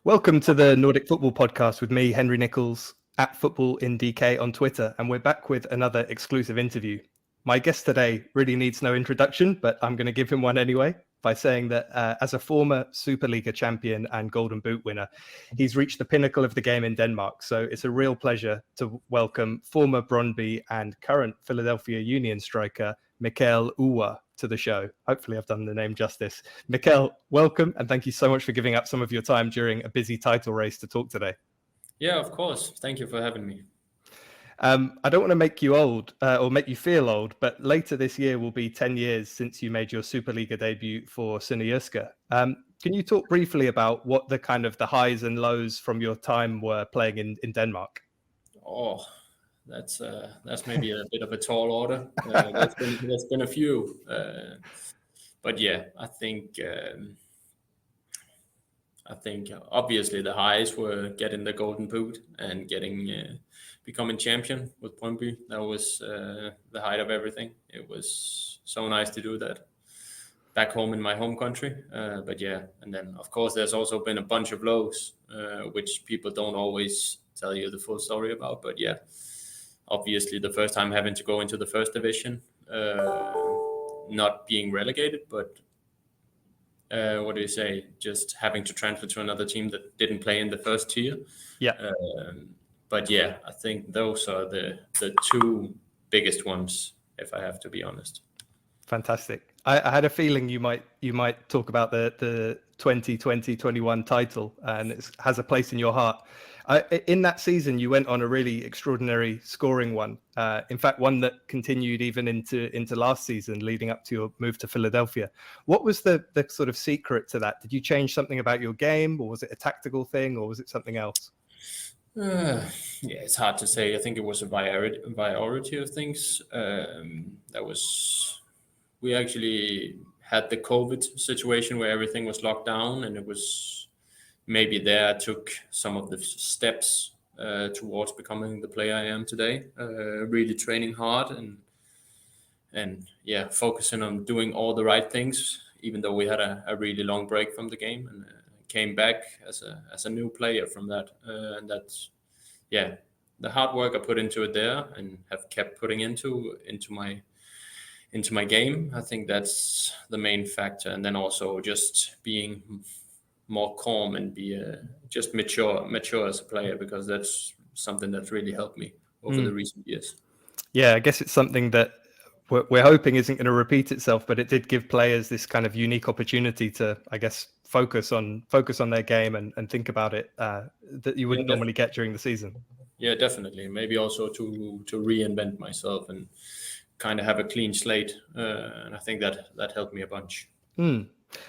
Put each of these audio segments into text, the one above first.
Welcome to the Nordic Football Podcast with me, Henry Nichols, at Football in DK on Twitter, and we're back with another exclusive interview. My guest today really needs no introduction, but I'm going to give him one anyway by saying that as a former Superliga champion and Golden Boot winner, he's reached the pinnacle of the game in Denmark. So it's a real pleasure to welcome former Brøndby and current Philadelphia Union striker, Mikael Uhre, to the show. Hopefully I've done the name justice. Mikael, welcome, and thank you so much for giving up some of your time during a busy title race to talk today. Yeah, of course. Thank you for having me. I don't want to make you old or make you feel old, but later this year will be 10 years since you made your Superliga debut for Sønderjyske. Can you talk briefly about what the kind of the highs and lows from your time were playing in Denmark? Oh, that's maybe a bit of a tall order. There's been a few, but yeah, I think obviously the highs were getting the Golden Boot and becoming champion with Brøndby. That was the height of everything. It was so nice to do that back home in my home country. But yeah, and then of course there's also been a bunch of lows, which people don't always tell you the full story about. But yeah, obviously the first time having to go into the first division, not being relegated, but just having to transfer to another team that didn't play in the first tier. Yeah. But yeah, I think those are the two biggest ones, if I have to be honest. Fantastic. I had a feeling you might talk about the 2020-21 title, and it has a place in your heart. In that season, you went on a really extraordinary scoring one. In fact, one that continued even into last season, leading up to your move to Philadelphia. What was the sort of secret to that? Did you change something about your game, or was it a tactical thing, or was it something else? Yeah, it's hard to say. I think it was a variety of things. We actually had the COVID situation where everything was locked down, and it was maybe there I took some of the steps towards becoming the player I am today. Really training hard and focusing on doing all the right things, even though we had a really long break from the game, and came back as a new player from that. And that's the hard work I put into it there and have kept putting into my game. I think that's the main factor, and then also just being more calm and be just mature as a player, because that's something that's really helped me over the recent years. Yeah, I guess it's something that we're hoping isn't going to repeat itself, but it did give players this kind of unique opportunity to, I guess, focus on their game and think about it that you wouldn't normally get during the season. Yeah, definitely. Maybe also to reinvent myself and kind of have a clean slate, and I think that helped me a bunch.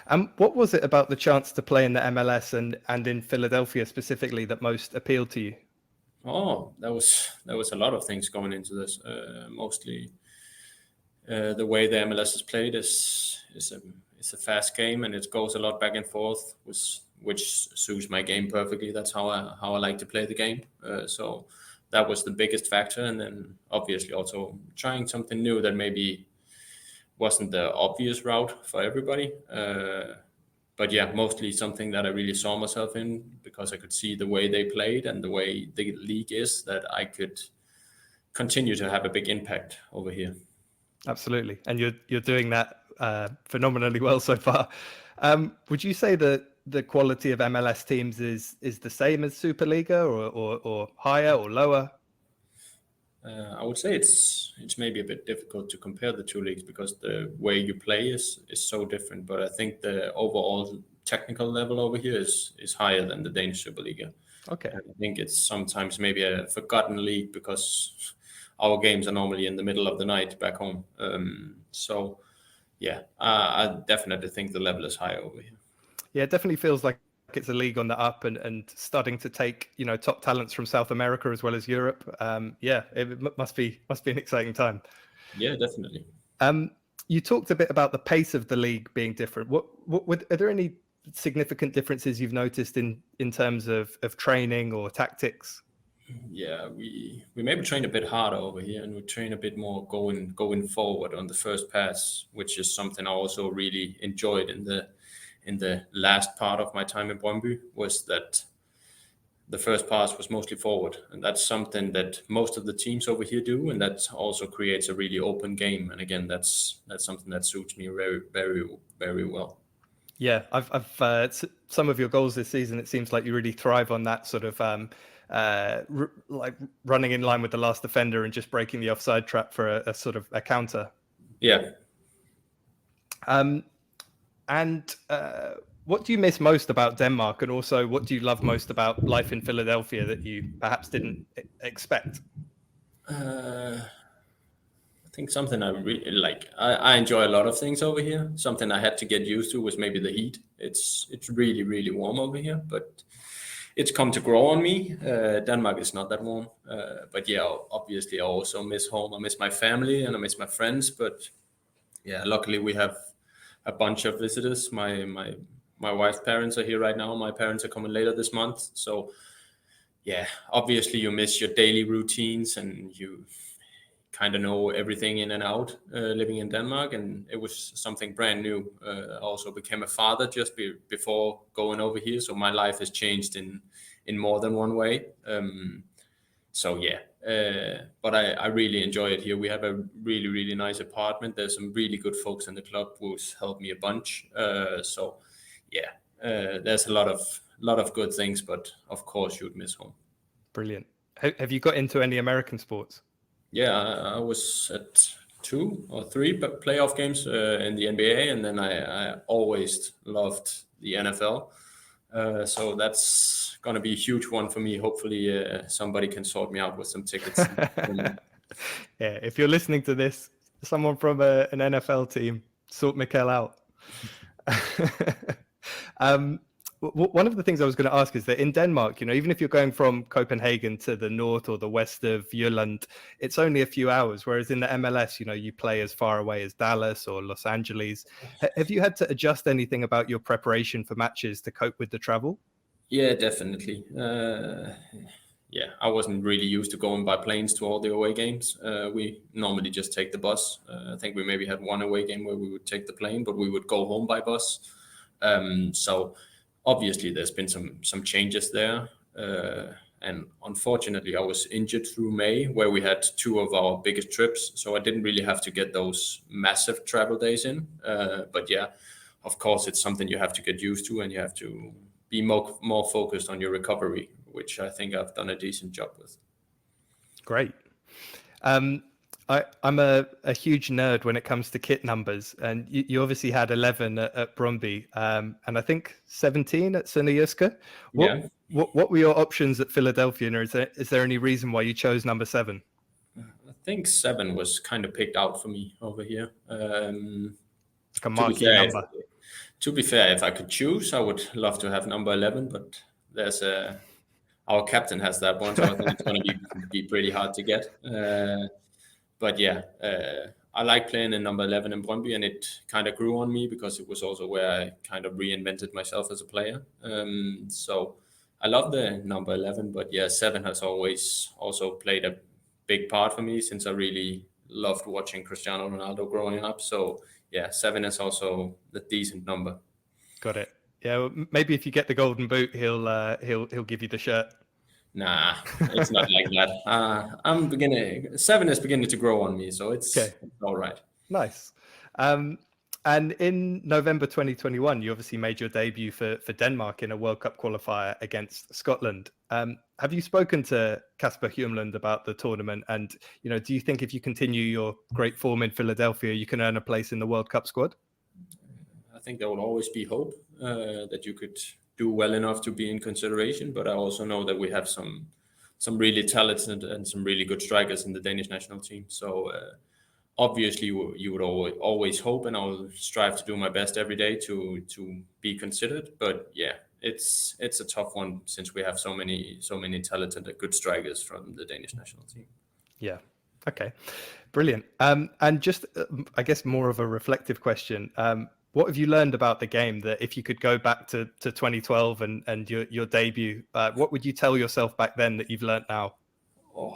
And what was it about the chance to play in the MLS and in Philadelphia specifically that most appealed to you? Oh, there was a lot of things going into this. Mostly the way the MLS is played is a fast game, and it goes a lot back and forth, which suits my game perfectly. That's how I like to play the game. So that was the biggest factor, and then obviously also trying something new that maybe wasn't the obvious route for everybody. But yeah, mostly something that I really saw myself in, because I could see the way they played and the way the league is, that I could continue to have a big impact over here. Absolutely, and you're doing that phenomenally well so far. Would you say that the quality of MLS teams is the same as Superliga, or higher or lower? I would say it's maybe a bit difficult to compare the two leagues, because the way you play is so different. But I think the overall technical level over here is higher than the Danish Superliga. Okay. And I think it's sometimes maybe a forgotten league, because our games are normally in the middle of the night back home. So yeah, I definitely think the level is higher over here. Yeah, it definitely feels like it's a league on the up and starting to take top talents from South America as well as Europe. Yeah, it must be an exciting time. Yeah, definitely. You talked a bit about the pace of the league being different. Are there any significant differences you've noticed in terms of training or tactics? Yeah, we maybe train a bit harder over here, and we train a bit more going forward on the first pass, which is something I also really enjoyed in in the last part of my time in Brøndby was that the first pass was mostly forward, and that's something that most of the teams over here do, and that also creates a really open game. And again, that's something that suits me very, very, very well. Yeah, I've some of your goals this season. It seems like you really thrive on that sort of like running in line with the last defender and just breaking the offside trap for a sort of a counter. Yeah. And what do you miss most about Denmark, and also what do you love most about life in Philadelphia that you perhaps didn't expect? I think something I really like. I enjoy a lot of things over here. Something I had to get used to was maybe the heat. It's really, really warm over here, but it's come to grow on me. Denmark is not that warm, but yeah, obviously I also miss home. I miss my family and I miss my friends. But yeah, luckily we have a bunch of visitors. My wife's parents are here right now. My parents are coming later this month. So yeah, obviously you miss your daily routines and you kind of know everything in and out living in Denmark, and it was something brand new. I also became a father just before going over here, so my life has changed in more than one way. So yeah, but I really enjoy it here. We have a really, really nice apartment. There's some really good folks in the club who's helped me a bunch. So yeah, there's a lot of good things, but of course you'd miss home. Brilliant. Have you got into any American sports? Yeah, I was at 2 or 3 playoff games in the NBA, and then I always loved the NFL. So that's going to be a huge one for me. Hopefully somebody can sort me out with some tickets. Yeah, if you're listening to this, someone from an NFL team, sort Mikael out. One of the things I was going to ask is that in Denmark, even if you're going from Copenhagen to the north or the west of Jylland, it's only a few hours. Whereas in the MLS, you play as far away as Dallas or Los Angeles. Have you had to adjust anything about your preparation for matches to cope with the travel? Yeah, definitely. Yeah, I wasn't really used to going by planes to all the away games. We normally just take the bus. I think we maybe had one away game where we would take the plane, but we would go home by bus. So obviously there's been some changes there. And unfortunately, I was injured through May, where we had 2 of our biggest trips. So I didn't really have to get those massive travel days in. But yeah, of course, it's something you have to get used to, and you have to be more focused on your recovery, which I think I've done a decent job with. Great. I'm a huge nerd when it comes to kit numbers, and you obviously had 11 at Brøndby, and I think 17 at Sønderjyske. What were your options at Philadelphia, and is there any reason why you chose number 7? I think 7 was kind of picked out for me over here. Like a marquee number. To be fair, if I could choose, I would love to have number 11, but our captain has that one, so I think it's going to be pretty hard to get. But yeah, I like playing in number 11 in Brøndby, and it kind of grew on me because it was also where I kind of reinvented myself as a player. So I love the number 11, but yeah, 7 has always also played a big part for me since I really loved watching Cristiano Ronaldo growing up. So yeah, 7 is also the decent number. Got it. Yeah, well, maybe if you get the golden boot, he'll give you the shirt. Nah, it's not like that. 7 is beginning to grow on me, so it's all right. Nice. And in November 2021, you obviously made your debut for Denmark in a World Cup qualifier against Scotland. Have you spoken to Kasper Hjulmand about the tournament? And do you think if you continue your great form in Philadelphia, you can earn a place in the World Cup squad? I think there will always be hope that you could do well enough to be in consideration, but I also know that we have some really talented and some really good strikers in the Danish national team. So obviously you would always hope, and I will strive to do my best every day to be considered. But yeah, it's a tough one since we have so many talented and good strikers from the Danish national team. Yeah. Okay. Brilliant. And just I guess more of a reflective question. What have you learned about the game that if you could go back to 2012 and your debut, what would you tell yourself back then that you've learned now? Oh,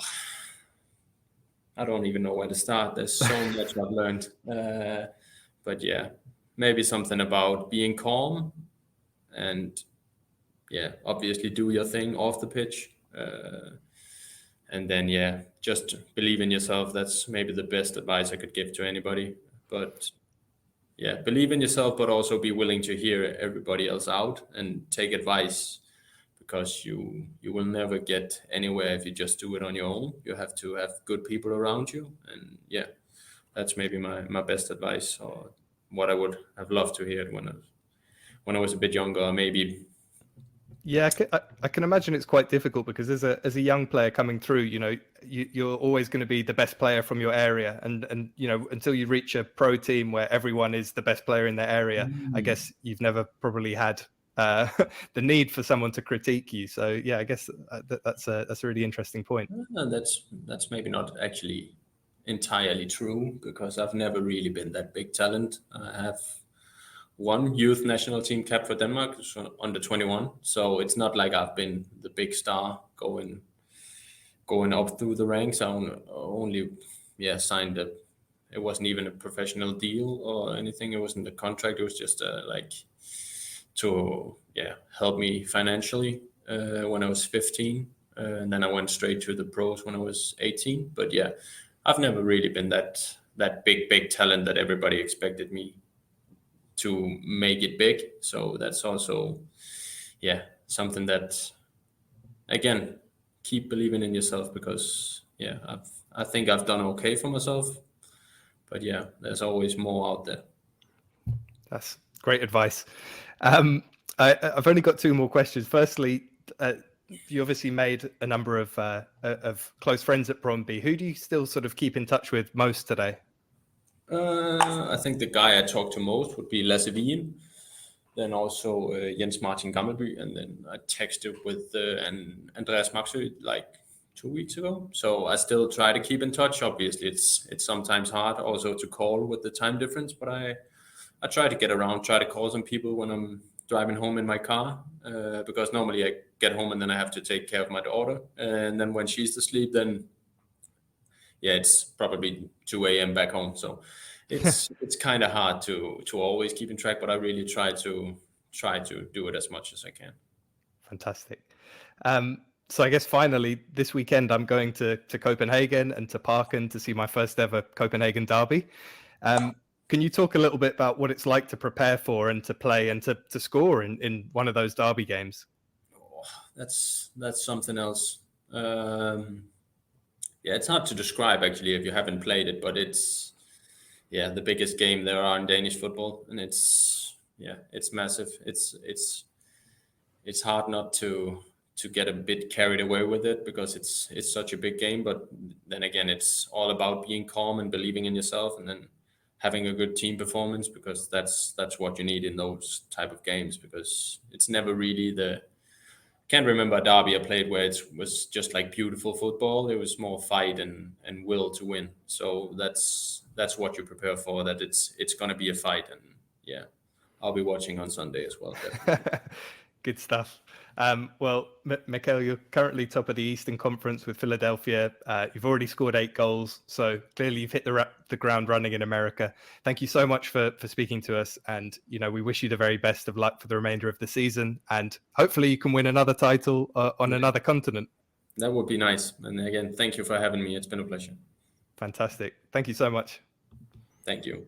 I don't even know where to start. There's so much I've learned. But yeah, maybe something about being calm and obviously do your thing off the pitch. And then, just believe in yourself. That's maybe the best advice I could give to anybody. But believe in yourself, but also be willing to hear everybody else out and take advice, because you will never get anywhere if you just do it on your own. You have to have good people around you. And that's maybe my best advice, or what I would have loved to hear when I was a bit younger, or maybe. Yeah, I can imagine it's quite difficult, because as a young player coming through, you're always going to be the best player from your area, and until you reach a pro team where everyone is the best player in their area, I guess you've never probably had the need for someone to critique you. So yeah, I guess that's a really interesting point. That's maybe not actually entirely true, because I've never really been that big talent. I have one youth national team cap for Denmark, under 21. So it's not like I've been the big star going up through the ranks. I only signed it wasn't even a professional deal or anything. It wasn't a contract. It was just to help me financially when I was 15. And then I went straight to the pros when I was 18. But I've never really been that big talent that everybody expected me to make it big. So that's also something that, again, keep believing in yourself, because I think I've done okay for myself, but there's always more out there. That's great advice. I've only got two more questions. Firstly, you obviously made a number of close friends at Brøndby. Who do you still sort of keep in touch with most today? I think the guy I talk to most would be Lasse Wien, then also Jens Martin Gammelby, and then I texted with Andreas Maxø like 2 weeks ago. So I still try to keep in touch. Obviously, it's sometimes hard also to call with the time difference, but I try to get around, try to call some people when I'm driving home in my car, because normally I get home and then I have to take care of my daughter, and then when she's asleep, then it's probably 2 a.m. back home. So it's kind of hard to always keep in track, but I really try to do it as much as I can. Fantastic. So I guess finally this weekend I'm going to Copenhagen and to Parken to see my first ever Copenhagen derby. Can you talk a little bit about what it's like to prepare for and to play and to score in one of those derby games? Oh, that's something else. It's hard to describe actually if you haven't played it, but it's the biggest game there are in Danish football, and it's massive. It's hard not to get a bit carried away with it, because it's such a big game. But then again, it's all about being calm and believing in yourself, and then having a good team performance, because that's what you need in those type of games, because it's never really can't remember a derby I played where it was just like beautiful football. It was more fight and will to win. So that's what you prepare for, that it's going to be a fight. And I'll be watching on Sunday as well. Good stuff. Well, Mikael, you're currently top of the Eastern Conference with Philadelphia. You've already scored 8 goals, so clearly you've hit the ground running in America. Thank you so much for speaking to us, and we wish you the very best of luck for the remainder of the season, and hopefully you can win another title on another continent. That would be nice. And again, thank you for having me. It's been a pleasure. Fantastic. Thank you so much. Thank you.